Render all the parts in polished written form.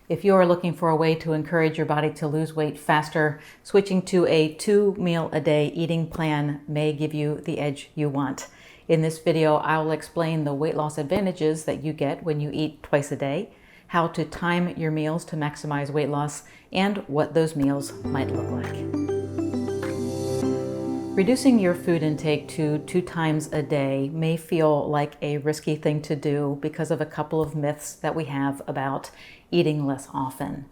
If you are looking for a way to encourage your body to lose weight faster, switching to a 2-meal-a-day eating plan may give you the edge you want. In this video, I will explain the weight loss advantages that you get when you eat twice a day, how to time your meals to maximize weight loss, and what those meals might look like. Reducing your food intake to 2 times a day may feel like a risky thing to do because of a couple of myths that we have about eating less often.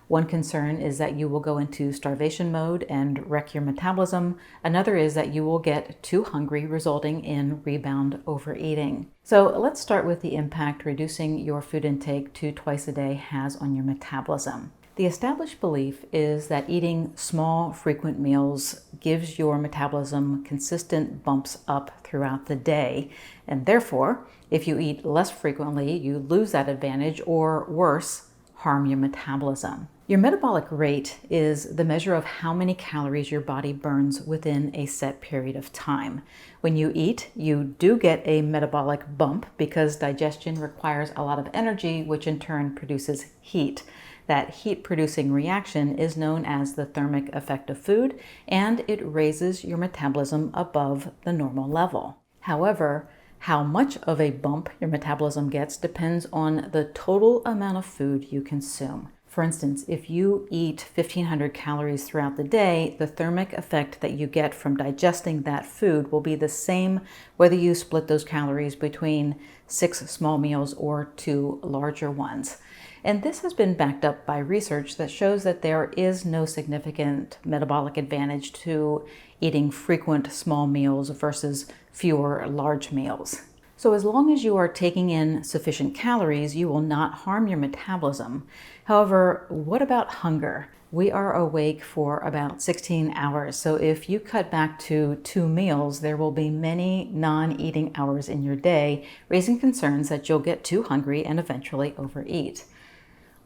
One concern is that you will go into starvation mode and wreck your metabolism. Another is that you will get too hungry, resulting in rebound overeating. So let's start with the impact reducing your food intake to twice a day has on your metabolism. The established belief is that eating small, frequent meals gives your metabolism consistent bumps up throughout the day, and therefore, if you eat less frequently, you lose that advantage, or worse, harm your metabolism. Your metabolic rate is the measure of how many calories your body burns within a set period of time. When you eat, you do get a metabolic bump because digestion requires a lot of energy, which in turn produces heat. That heat-producing reaction is known as the thermic effect of food, and it raises your metabolism above the normal level. However, how much of a bump your metabolism gets depends on the total amount of food you consume. For instance, if you eat 1,500 calories throughout the day, the thermic effect that you get from digesting that food will be the same whether you split those calories between 6 small meals or 2 larger ones. And this has been backed up by research that shows that there is no significant metabolic advantage to eating frequent small meals versus fewer large meals. So as long as you are taking in sufficient calories, you will not harm your metabolism. However, what about hunger? We are awake for about 16 hours. So if you cut back to 2 meals, there will be many non-eating hours in your day, raising concerns that you'll get too hungry and eventually overeat.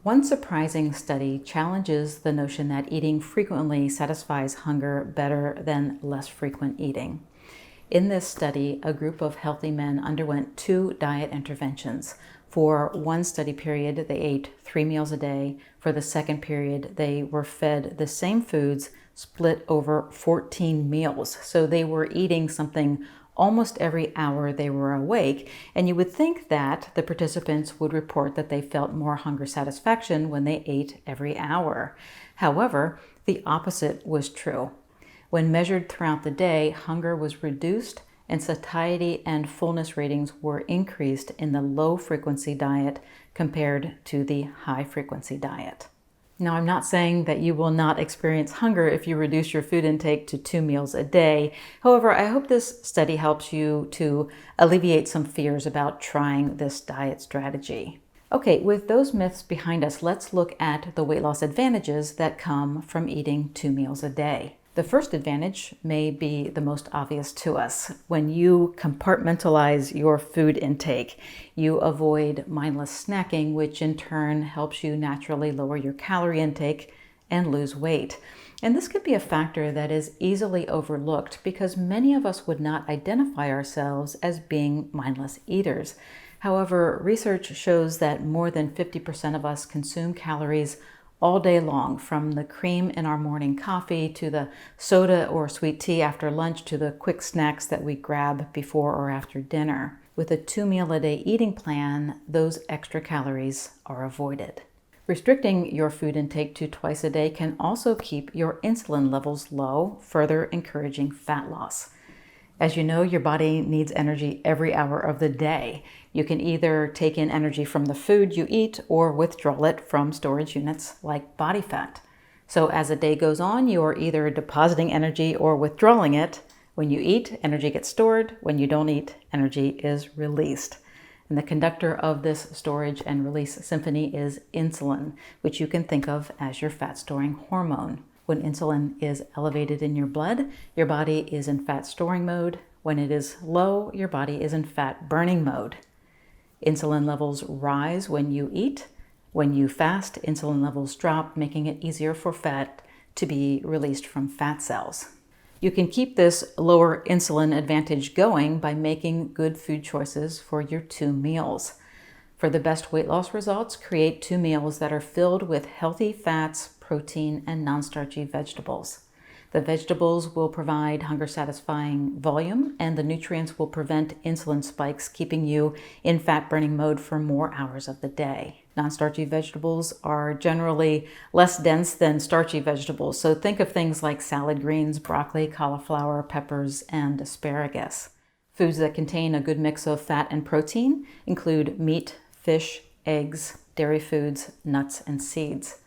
One surprising study challenges the notion that eating frequently satisfies hunger better than less frequent eating. In this study, a group of healthy men underwent 2 diet interventions. For one study period, they ate 3 meals a day. For the second period, they were fed the same foods split over 14 meals. So they were eating something almost every hour they were awake, and you would think that the participants would report that they felt more hunger satisfaction when they ate every hour. However, the opposite was true. When measured throughout the day, hunger was reduced and satiety and fullness ratings were increased in the low-frequency diet compared to the high-frequency diet. Now, I'm not saying that you will not experience hunger if you reduce your food intake to 2 meals a day. However, I hope this study helps you to alleviate some fears about trying this diet strategy. Okay, with those myths behind us, let's look at the weight loss advantages that come from eating 2 meals a day. The first advantage may be the most obvious to us. When you compartmentalize your food intake, you avoid mindless snacking, which in turn helps you naturally lower your calorie intake and lose weight. And this could be a factor that is easily overlooked because many of us would not identify ourselves as being mindless eaters. However, research shows that more than 50% of us consume calories all day long, from the cream in our morning coffee to the soda or sweet tea after lunch to the quick snacks that we grab before or after dinner. With a 2-meal-a-day eating plan, those extra calories are avoided. Restricting your food intake to twice a day can also keep your insulin levels low, further encouraging fat loss. As you know, your body needs energy every hour of the day. You can either take in energy from the food you eat or withdraw it from storage units like body fat. So as the day goes on, you are either depositing energy or withdrawing it. When you eat, energy gets stored. When you don't eat, energy is released. And the conductor of this storage and release symphony is insulin, which you can think of as your fat-storing hormone. When insulin is elevated in your blood, your body is in fat-storing mode. When it is low, your body is in fat-burning mode. Insulin levels rise when you eat. When you fast, insulin levels drop, making it easier for fat to be released from fat cells. You can keep this lower insulin advantage going by making good food choices for your 2 meals. For the best weight loss results, create 2 meals that are filled with healthy fats, protein, and non-starchy vegetables. The vegetables will provide hunger-satisfying volume, and the nutrients will prevent insulin spikes, keeping you in fat-burning mode for more hours of the day. Non-starchy vegetables are generally less dense than starchy vegetables, so think of things like salad greens, broccoli, cauliflower, peppers, and asparagus. Foods that contain a good mix of fat and protein include meat, fish, eggs, dairy foods, nuts, and seeds.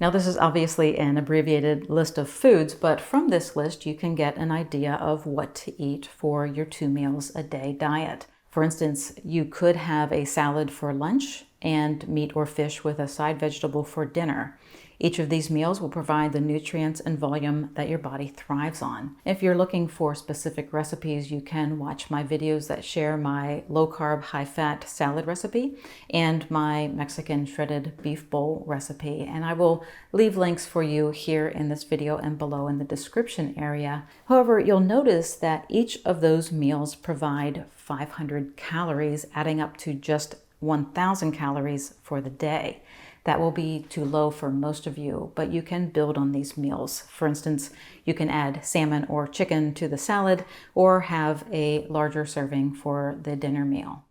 Now, this is obviously an abbreviated list of foods, but from this list you can get an idea of what to eat for your 2 meals a day diet. For instance, you could have a salad for lunch and meat or fish with a side vegetable for dinner. Each of these meals will provide the nutrients and volume that your body thrives on. If you're looking for specific recipes, you can watch my videos that share my low-carb, high-fat salad recipe and my Mexican shredded beef bowl recipe. And I will leave links for you here in this video and below in the description area. However, you'll notice that each of those meals provide 500 calories, adding up to just 1,000 calories for the day. That will be too low for most of you, but you can build on these meals. For instance, you can add salmon or chicken to the salad or have a larger serving for the dinner meal.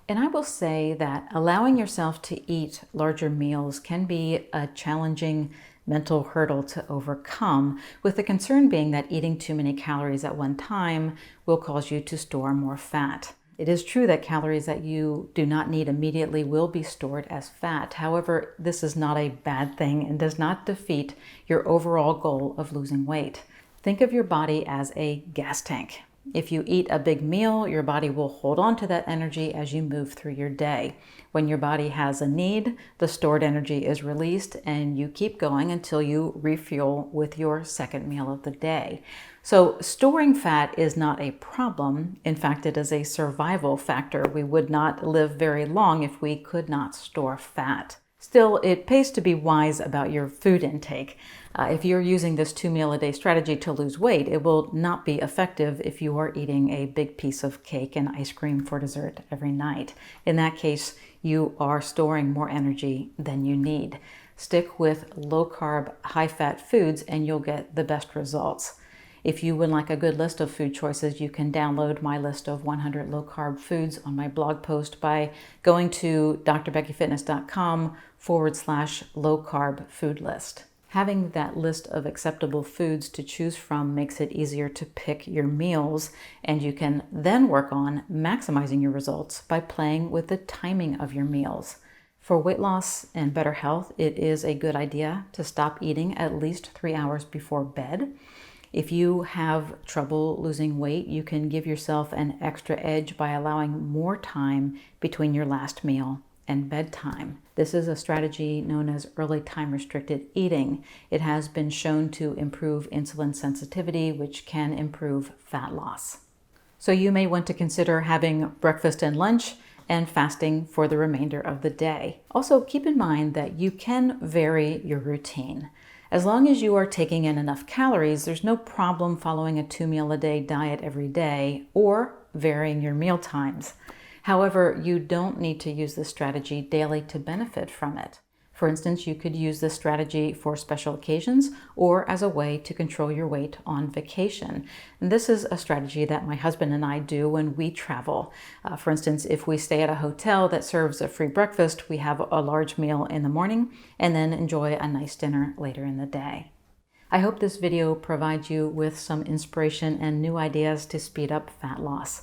And I will say that allowing yourself to eat larger meals can be a challenging mental hurdle to overcome, with the concern being that eating too many calories at one time will cause you to store more fat. It is true that calories that you do not need immediately will be stored as fat. However, this is not a bad thing and does not defeat your overall goal of losing weight. Think of your body as a gas tank. If you eat a big meal, your body will hold on to that energy as you move through your day. When your body has a need, the stored energy is released and you keep going until you refuel with your second meal of the day. So storing fat is not a problem. In fact, it is a survival factor. We would not live very long if we could not store fat. Still, it pays to be wise about your food intake. If you're using this 2 meal a day strategy to lose weight, it will not be effective if you are eating a big piece of cake and ice cream for dessert every night. In that case, you are storing more energy than you need. Stick with low-carb, high-fat foods and you'll get the best results. If you would like a good list of food choices, you can download my list of 100 low-carb foods on my blog post by going to drbeckyfitness.com/low-carb food list. Having that list of acceptable foods to choose from makes it easier to pick your meals, and you can then work on maximizing your results by playing with the timing of your meals. For weight loss and better health, it is a good idea to stop eating at least 3 hours before bed. If you have trouble losing weight, you can give yourself an extra edge by allowing more time between your last meal and bedtime. This is a strategy known as early time restricted eating. It has been shown to improve insulin sensitivity, which can improve fat loss. So you may want to consider having breakfast and lunch and fasting for the remainder of the day. Also, keep in mind that you can vary your routine. As long as you are taking in enough calories, there's no problem following a 2 meal a day diet every day or varying your meal times. However, you don't need to use this strategy daily to benefit from it. For instance, you could use this strategy for special occasions or as a way to control your weight on vacation. And this is a strategy that my husband and I do when we travel. For instance, if we stay at a hotel that serves a free breakfast, we have a large meal in the morning and then enjoy a nice dinner later in the day. I hope this video provides you with some inspiration and new ideas to speed up fat loss.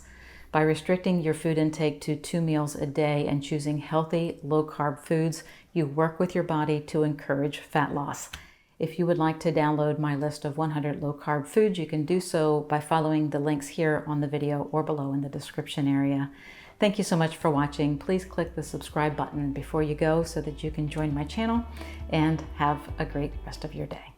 By restricting your food intake to 2 meals a day and choosing healthy, low-carb foods, you work with your body to encourage fat loss. If you would like to download my list of 100 low-carb foods, you can do so by following the links here on the video or below in the description area. Thank you so much for watching. Please click the subscribe button before you go so that you can join my channel, and have a great rest of your day.